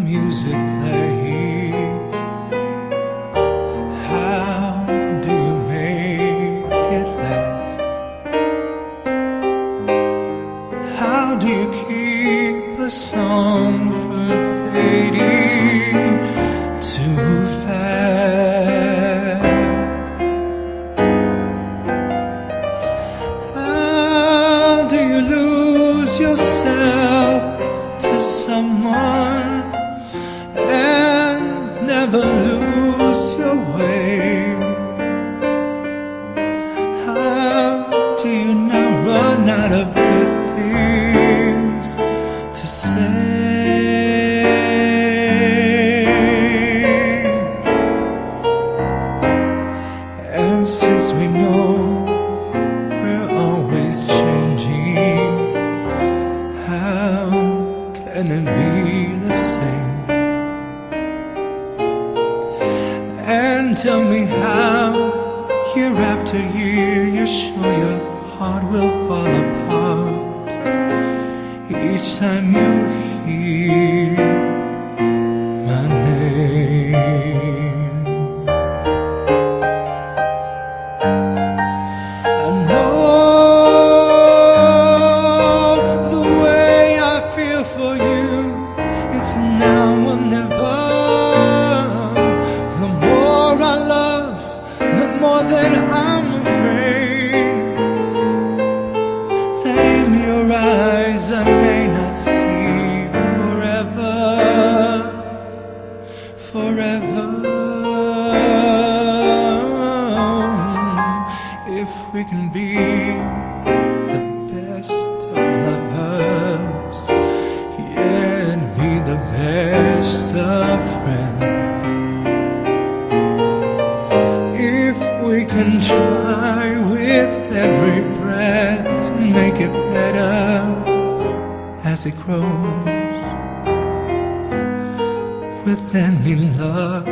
music play. How do you make it last? How do you keep a song from fading too fast? How do you lose yourself to someone and never lose your way? How do you not run out of good things to say? And since we know we're always changing, how can it be the same? And tell me how, year after year, you're sure your heart will fall apart each time you hear my name. I know the way I feel for you, it's now or never. The more I love, the more that I'm afraid that in your eyes I may not see forever, forever. If we can be the best of lovers, yet be the best of friends, if we can try with every breath to make it better as it grows, with any luck,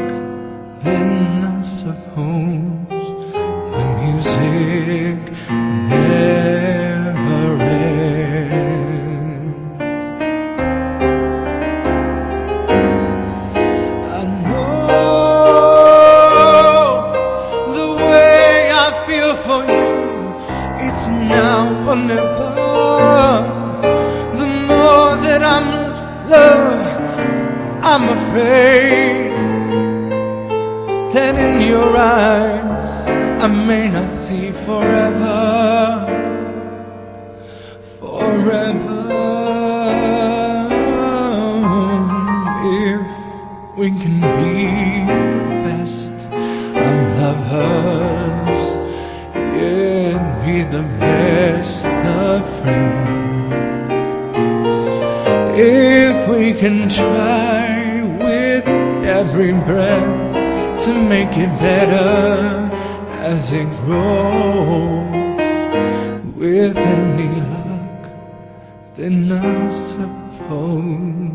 then I suppose the music never ends. I know the way I feel for you, it's now or never. The more that I'm loved, I'm afraid that in your eyes I may not see forever, forever. If we can be the best of lovers, yet be the best of friends, if we can try with every breath to make it better as it grows, with any luck, then I suppose